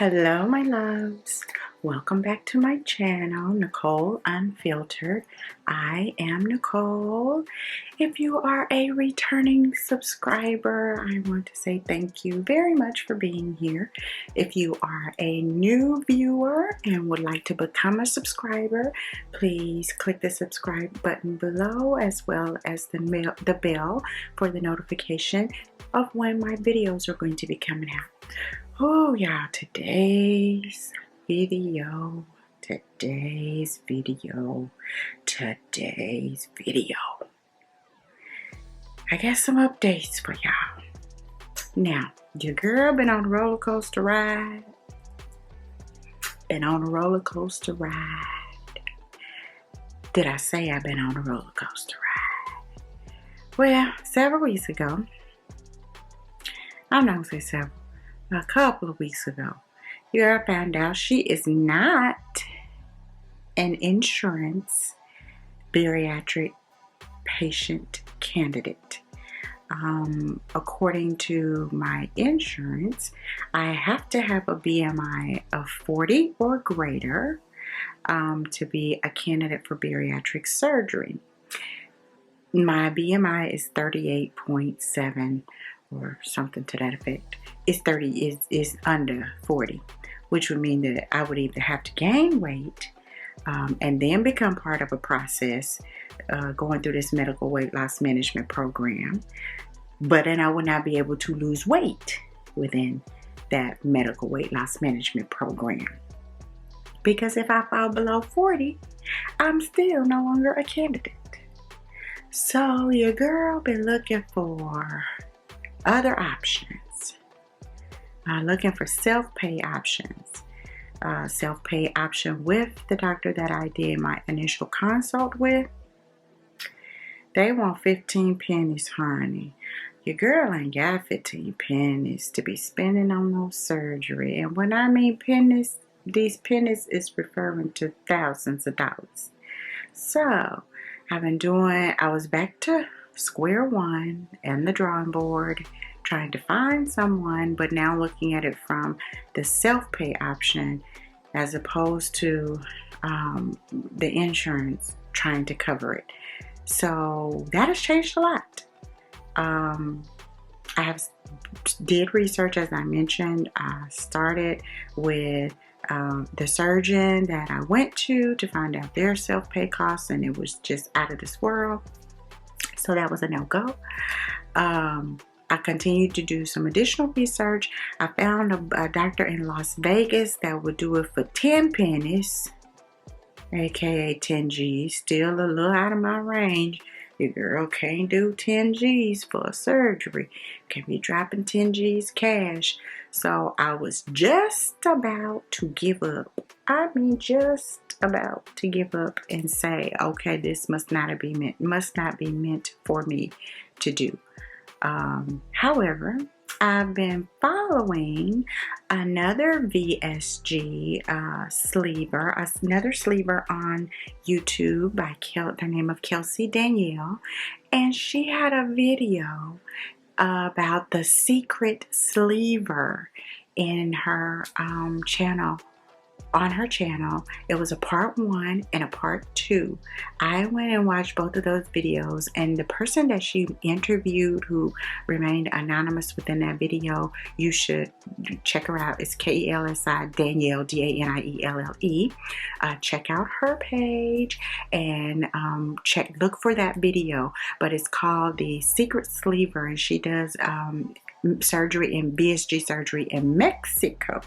Hello, my loves. Welcome back to my channel, Nicole Unfiltered. I am Nicole. If you are a returning subscriber, I want to say thank you very much for being here. If you are a new viewer and would like to become a subscriber, please click the subscribe button below, as well as the bell for the notification of when my videos are going to be coming out. Oh yeah, today's video. I got some updates for y'all. Now, your girl been on a roller coaster ride. Did I say I've been on a roller coaster ride? Well, several weeks ago, I'm not gonna say several. A couple of weeks ago, I found out she is not an insurance bariatric patient candidate. According to my insurance, I have to have a BMI of 40 or greater to be a candidate for bariatric surgery. My BMI is 38.7 or something to that effect. It's 30 is under 40, which would mean that I would either have to gain weight and then become part of a process going through this medical weight loss management program, but then I would not be able to lose weight within that medical weight loss management program, because if I fall below 40, I'm still no longer a candidate. So your girl been looking for other options. Looking for self-pay options. Self-pay option with the doctor that I did my initial consult with. They want 15 pennies, honey. Your girl ain't got 15 pennies to be spending on no surgery. And when I mean pennies, these pennies is referring to thousands of dollars. So I was back to square one and the drawing board, trying to find someone, but now looking at it from the self-pay option as opposed to the insurance trying to cover it. So that has changed a lot. I did research, as I mentioned. I started with the surgeon that I went to find out their self-pay costs, and it was just out of this world. So that was a no-go. I continued to do some additional research. I found a doctor in Las Vegas that would do it for 10 pennies, aka 10 G's. Still a little out of my range. Your girl can't do 10 G's for a surgery. Can be dropping 10 G's cash. So I was just about to give up. Just about to give up and say, okay, this must not be meant for me to do. However, I've been following another VSG another sleever on YouTube by the name of Kelsey Danielle, and she had a video about the secret sleever in her channel. On her channel, it was a part 1 and a part 2. I went and watched both of those videos, and the person that she interviewed, who remained anonymous within that video, you should check her out. It's Kelsi Danielle, Danielle. Check out her page and look for that video. But it's called The Secret Sleever, and she does surgery in VSG surgery in Mexico.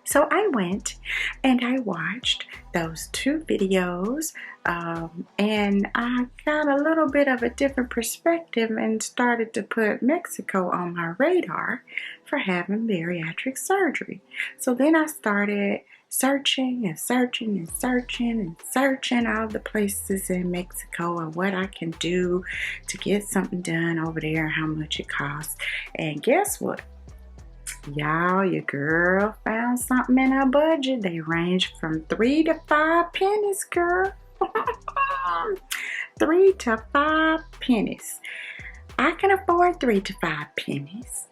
So I went and I watched those 2 videos, and I got a little bit of a different perspective and started to put Mexico on my radar for having bariatric surgery. So then I started searching all the places in Mexico and what I can do to get something done over there, how much it costs. And guess what? Y'all, your girl found something in her budget. They range from 3 to 5 pennies, girl. 3 to 5 pennies. I can afford 3 to 5 pennies.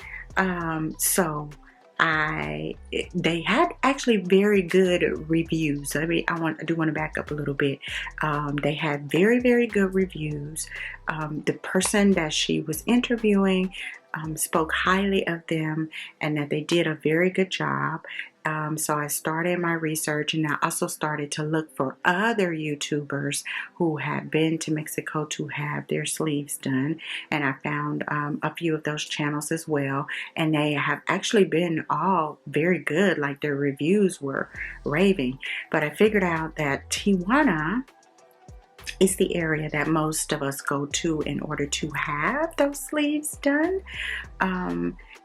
So they had actually very good reviews. I mean, I do want to back up a little bit. They had very good reviews. The person that she was interviewing spoke highly of them and that they did a very good job. So I started my research, and I also started to look for other YouTubers who had been to Mexico to have their sleeves done, and I found a few of those channels as well, and they have actually been all very good. Like, their reviews were raving. But I figured out that Tijuana is the area that most of us go to in order to have those sleeves done.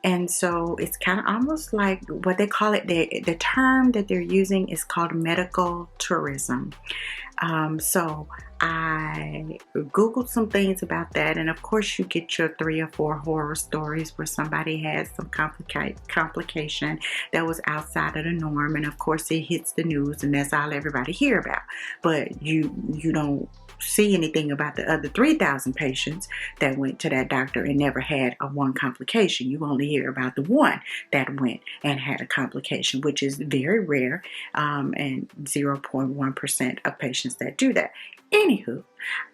And so it's kind of almost like what they call it, the term that they're using is called medical tourism. So I Googled some things about that, and of course you get your 3 or 4 horror stories where somebody had some complication that was outside of the norm, and of course it hits the news, and that's all everybody hear about. But you don't see anything about the other 3,000 patients that went to that doctor and never had a one complication. You only hear about the one that went and had a complication, which is very rare, and 0.1% of patients that do that. Anywho,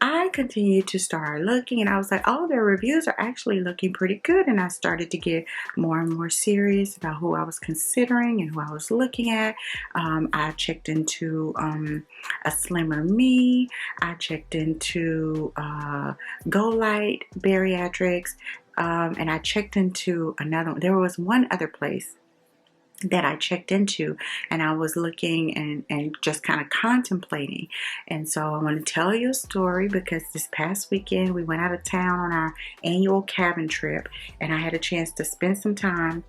I continued to start looking, and I was like, oh, their reviews are actually looking pretty good. And I started to get more and more serious about who I was considering and who I was looking at. I checked into a Slimmer Me. I checked into Light Bariatrics, and I checked into another one. There was one other place that I checked into, and I was looking and just kind of contemplating. And so I want to tell you a story, because this past weekend we went out of town on our annual cabin trip, and I had a chance to spend some time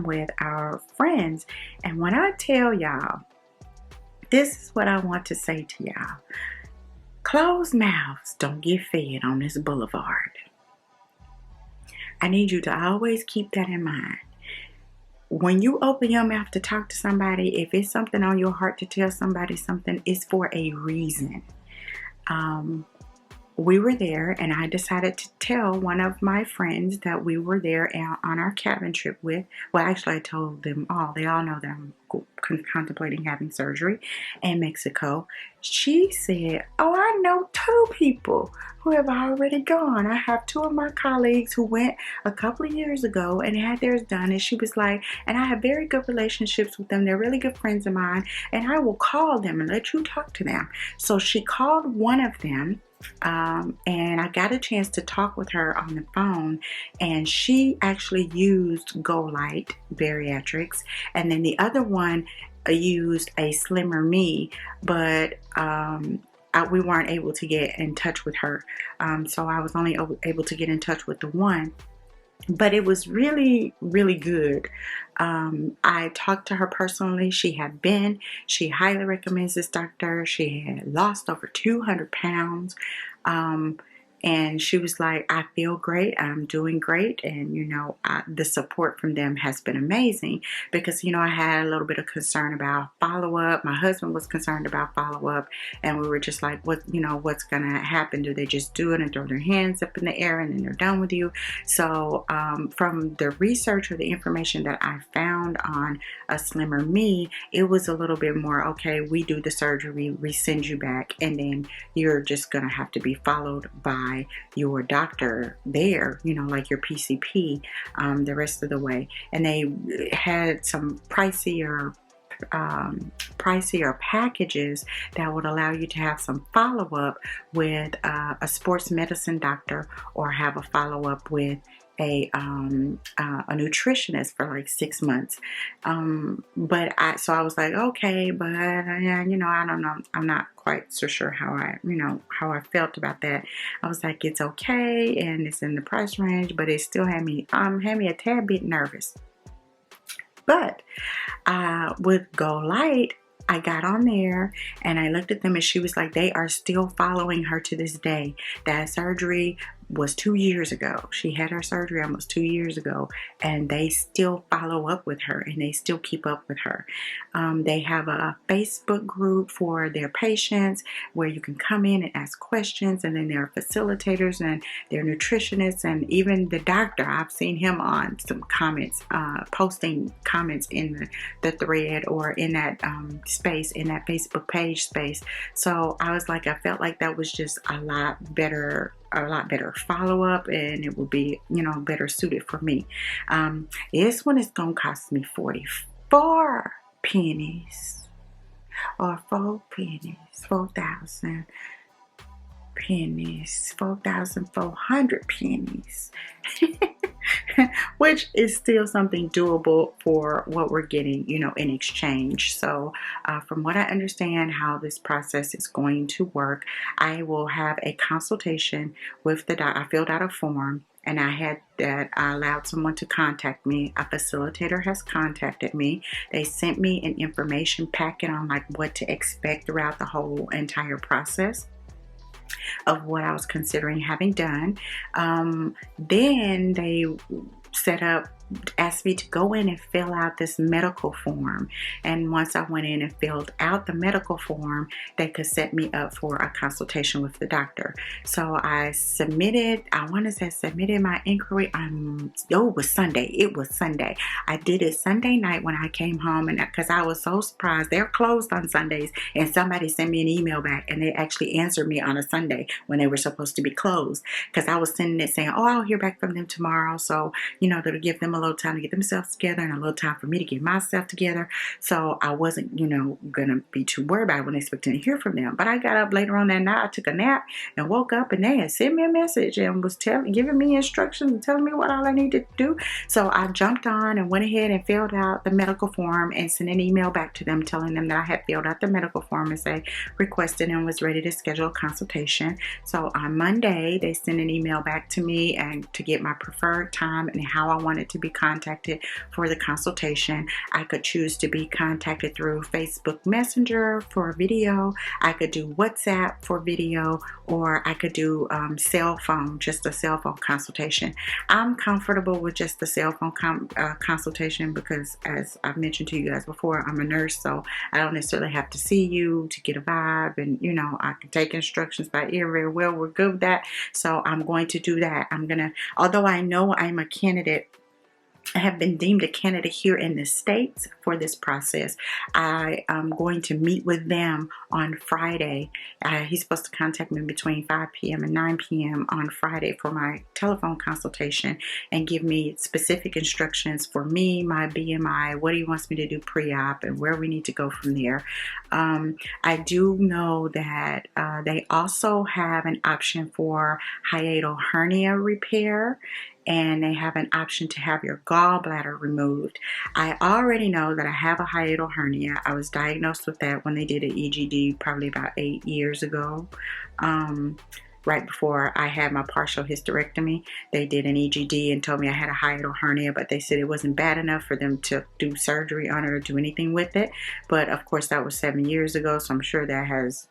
with our friends. And when I tell y'all, this is what I want to say to y'all: closed mouths don't get fed on this boulevard. I need you to always keep that in mind. When you open your mouth to talk to somebody, if it's something on your heart to tell somebody something, it's for a reason. We were there, and I decided to tell one of my friends that we were there on our cabin trip with. Well, actually, I told them all. They all know that I'm contemplating having surgery in Mexico. She said, oh, I know 2 people who have already gone. I have 2 of my colleagues who went a couple of years ago and had theirs done. And she was like, and I have very good relationships with them. They're really good friends of mine, and I will call them and let you talk to them. So she called one of them. And I got a chance to talk with her on the phone, and she actually used Light Bariatrics, and then the other one used a Slimmer Me, but we weren't able to get in touch with her, so I was only able to get in touch with the one. But it was really good. I talked to her personally. She highly recommends this doctor. She had lost over 200 pounds. And she was like, I feel great. I'm doing great. And, the support from them has been amazing, because, I had a little bit of concern about follow-up. My husband was concerned about follow-up, and we were just like, what's going to happen? Do they just do it and throw their hands up in the air and then they're done with you? So from the research or the information that I found on a Slimmer Me, it was a little bit more, okay, we do the surgery, we send you back, and then you're just going to have to be followed by your doctor there, like your PCP, the rest of the way. And they had some pricier packages that would allow you to have some follow-up with a sports medicine doctor, or have a follow-up with a nutritionist for like 6 months. But I was like, okay, but I don't know. I'm not quite so sure how I felt about that. I was like, it's okay, and it's in the price range, but it still had me a tad bit nervous. But with Light, I got on there and I looked at them, and she was like, they are still following her to this day. That surgery was 2 years ago. She had her surgery almost 2 years ago, and they still follow up with her and they still keep up with her. They have a Facebook group for their patients where you can come in and ask questions, and then there are facilitators and their nutritionists, and even the doctor. I've seen him on some comments, posting comments in the thread or in that space, in that Facebook page space. So I was like, I felt like that was just a lot better follow-up, and it will be, you know, better suited for me. This one is gonna cost me 44 pennies or 4 pennies, 4,000 pennies, 4,400 pennies. Which is still something doable for what we're getting, you know, in exchange. So from what I understand how this process is going to work, I will have a consultation with the doctor. I filled out a form, and I allowed someone to contact me. A facilitator has contacted me. They sent me an information packet on like what to expect throughout the whole entire process of what I was considering having done. Then they asked me to go in and fill out this medical form. And once I went in and filled out the medical form, they could set me up for a consultation with the doctor. So I submitted my inquiry on, it was Sunday. I did it Sunday night when I came home, and because I was so surprised. They're closed on Sundays, and somebody sent me an email back, and they actually answered me on a Sunday when they were supposed to be closed, because I was sending it saying, oh, I'll hear back from them tomorrow. So, you know, that'll give them a little time to get themselves together and a little time for me to get myself together. So I wasn't, you know, gonna be too worried about it when expecting to hear from them. But I got up later on that night, I took a nap and woke up, and they had sent me a message and was giving me instructions and telling me what all I needed to do. So I jumped on and went ahead and filled out the medical form and sent an email back to them telling them that I had filled out the medical form and requested and was ready to schedule a consultation. So on Monday, they sent an email back to me and to get my preferred time and how I wanted to be contacted for the consultation. I could choose to be contacted through Facebook Messenger for video. I could do WhatsApp for video, or I could do cell phone, just a cell phone consultation. I'm comfortable with just the cell phone consultation because, as I've mentioned to you guys before, I'm a nurse, so I don't necessarily have to see you to get a vibe, and you know, I can take instructions by ear very well. We're good with that. So I'm going to do that. Although I know I'm a candidate, I have been deemed a candidate here in the States for this process. I am going to meet with them on Friday. He's supposed to contact me between 5 p.m. and 9 p.m. on Friday for my telephone consultation and give me specific instructions for me, my BMI, what he wants me to do pre-op, and where we need to go from there. I do know that they also have an option for hiatal hernia repair, and they have an option to have your gallbladder removed. I already know that I have a hiatal hernia. I was diagnosed with that when they did an EGD probably about 8 years ago. Right before I had my partial hysterectomy, they did an EGD and told me I had a hiatal hernia, but they said it wasn't bad enough for them to do surgery on it or do anything with it. But of course, that was 7 years ago, so I'm sure that has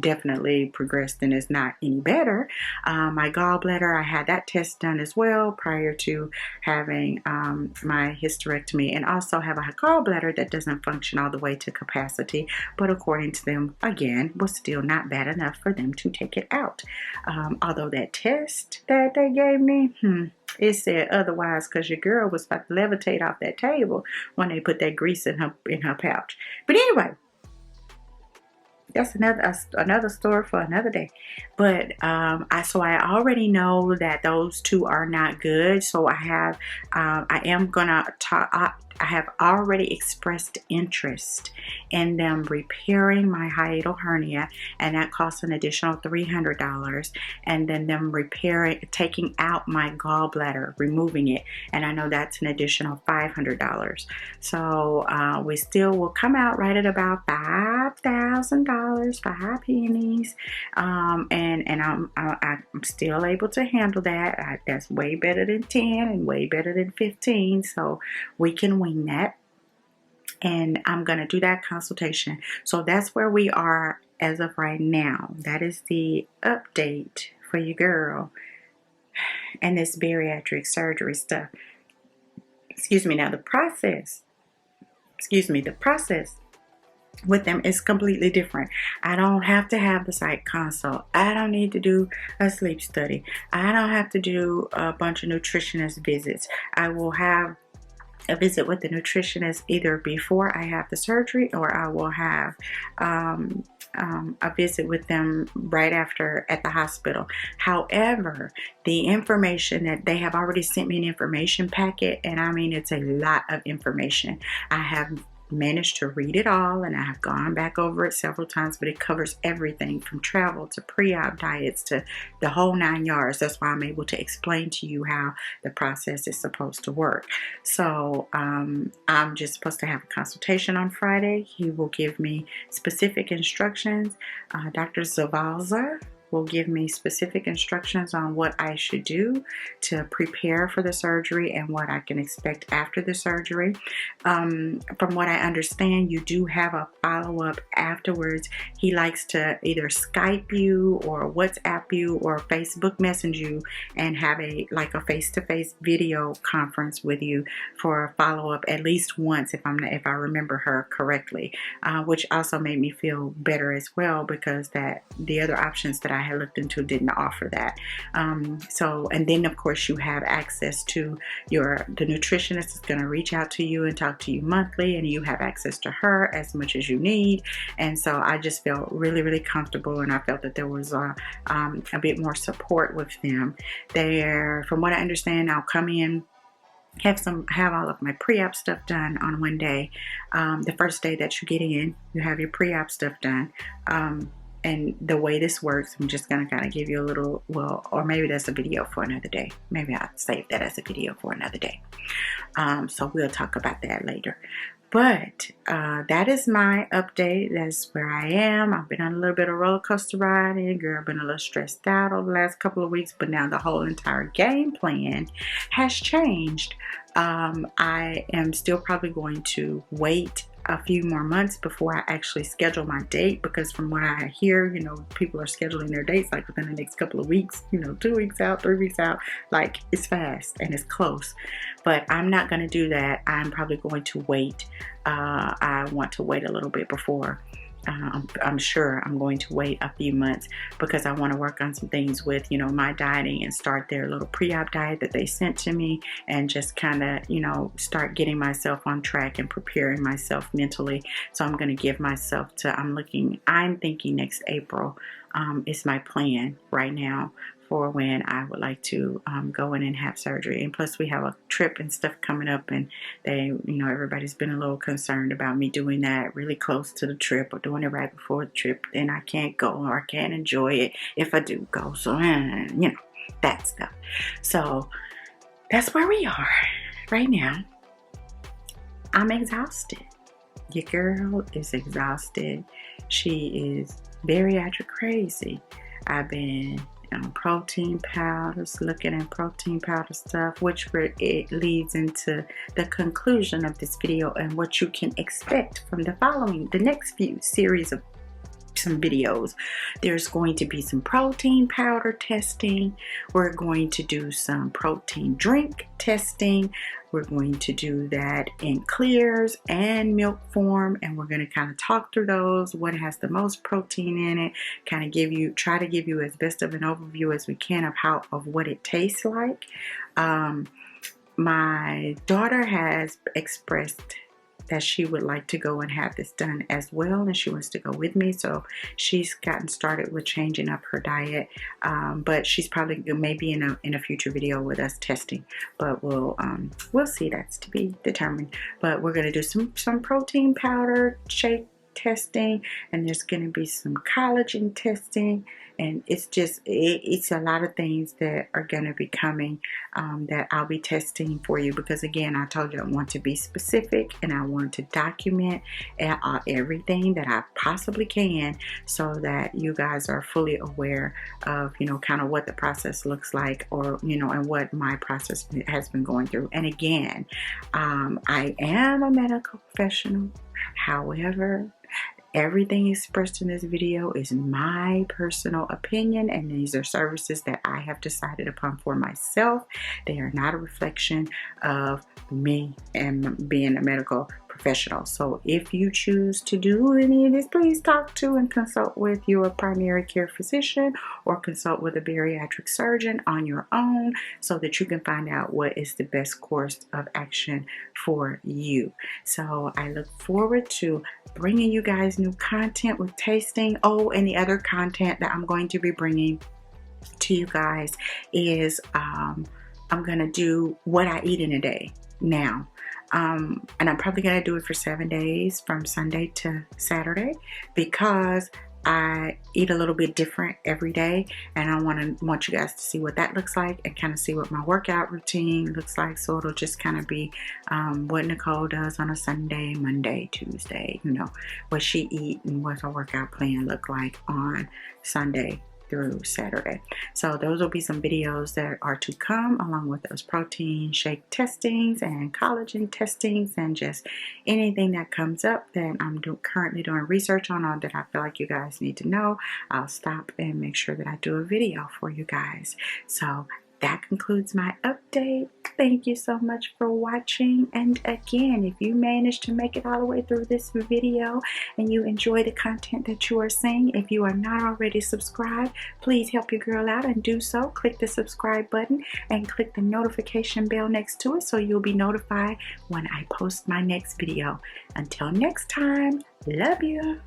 definitely progressed and is not any better. My gallbladder, I had that test done as well prior to having my hysterectomy, and also have a gallbladder that doesn't function all the way to capacity, but according to them, again, was still not bad enough for them to take it out. Although that test that they gave me, it said otherwise, because your girl was about to levitate off that table when they put that grease in her pouch. But anyway, that's another story for another day. But I already know that those two are not good. So I have already expressed interest in them repairing my hiatal hernia, and that costs an additional $300, and then them taking out my gallbladder, removing it, and I know that's an additional $500. So we still will come out right at about $5,000, 5 pennies, and I'm still able to handle that. That's way better than 10 and way better than 15, so we can wing that. And I'm going to do that consultation. So that's where we are as of right now. That is the update for you girl. and this bariatric surgery stuff. Excuse me. Now the process with them is completely different. I don't have to have the psych consult. I don't need to do a sleep study. I don't have to do a bunch of nutritionist visits. I will have a visit with the nutritionist either before I have the surgery, or I will have a visit with them right after at the hospital. However, the information that they have already sent me an information packet, and I mean it's a lot of information. I have managed to read it all, and I have gone back over it several times, but it covers everything from travel to pre-op diets to the whole 9 yards. That's why I'm able to explain to you how the process is supposed to work. So I'm just supposed to have a consultation on Friday. He will give me specific instructions. Dr. Zavalza will give me specific instructions on what I should do to prepare for the surgery and what I can expect after the surgery. From what I understand, you do have a follow-up afterwards. He likes to either Skype you or WhatsApp you or Facebook message you and have a face-to-face video conference with you for a follow-up at least once, if I remember her correctly, which also made me feel better as well, because the other options that I had looked into didn't offer that. And then of course you have access to the nutritionist is going to reach out to you and talk to you monthly, and you have access to her as much as you need. And so I just felt really, really comfortable, and I felt that there was a bit more support with them there. From what I understand, I'll come in, have all of my pre-op stuff done on one day. The first day that you get in, you have your pre-op stuff done. And the way this works, I'm just going to kind of give you a little, or maybe that's a video for another day. Maybe I'll save that as a video for another day. So we'll talk about that later. But that is my update. That's where I am. I've been on a little bit of roller coaster ride, and girl, I've been a little stressed out over the last couple of weeks, but now the whole entire game plan has changed. I am still probably going to wait a few more months before I actually schedule my date, because from what I hear, people are scheduling their dates like within the next couple of weeks, 2 weeks out, 3 weeks out, like it's fast and it's close. But I'm not going to do that. I'm probably going to wait. I want to wait a little bit before. I'm sure I'm going to wait a few months, because I want to work on some things with, my dieting, and start their little pre-op diet that they sent to me, and just kind of, start getting myself on track and preparing myself mentally. So I'm going to give myself I'm thinking next April is my plan right now for when I would like to go in and have surgery. And plus we have a trip and stuff coming up, and everybody's been a little concerned about me doing that really close to the trip, or doing it right before the trip. Then I can't go, or I can't enjoy it if I do go. So, that stuff. So that's where we are right now. I'm exhausted. Your girl is exhausted. She is bariatric crazy. I've been protein powders, looking at protein powder stuff, which it leads into the conclusion of this video and what you can expect from the next few series of some videos. There's going to be some protein powder testing. We're going to do some protein drink testing. We're going to do that in clears and milk form, and we're going to kind of talk through those, what has the most protein in it, kind of try to give you as best of an overview as we can of what it tastes like. My daughter has expressed that she would like to go and have this done as well, and she wants to go with me. So she's gotten started with changing up her diet, but she's probably maybe in a future video with us testing, but we'll see. That's to be determined. But we're going to do some protein powder shake testing, and there's going to be some collagen testing, and it's a lot of things that are going to be coming that I'll be testing for you, because again, I told you I want to be specific, and I want to document everything that I possibly can, so that you guys are fully aware of kind of what the process looks like, or and what my process has been going through. And again, I am a medical professional. However, Everything expressed in this video is my personal opinion, and these are services that I have decided upon for myself. They are not a reflection of me and being a medical professional. So if you choose to do any of this, please talk to and consult with your primary care physician or consult with a bariatric surgeon on your own so that you can find out what is the best course of action for you. So I look forward to bringing you guys new content with tasting. Oh, and the other content that I'm going to be bringing to you guys is I'm gonna do what I eat in a day now. And I'm probably gonna do it for 7 days from Sunday to Saturday because I eat a little bit different every day, and I want you guys to see what that looks like and kind of see what my workout routine looks like. So it'll just kind of be what Nicole does on a Sunday, Monday, Tuesday, you know, what she eat and what her workout plan look like on Sunday through Saturday. So those will be some videos that are to come, along with those protein shake testings and collagen testings and just anything that comes up that I'm currently doing research on or that I feel like you guys need to know. I'll stop and make sure that I do a video for you guys. So that concludes my update. Thank you so much for watching. And again, if you managed to make it all the way through this video and you enjoy the content that you are seeing, if you are not already subscribed, please help your girl out and do so. Click the subscribe button and click the notification bell next to it so you'll be notified when I post my next video. Until next time, love you.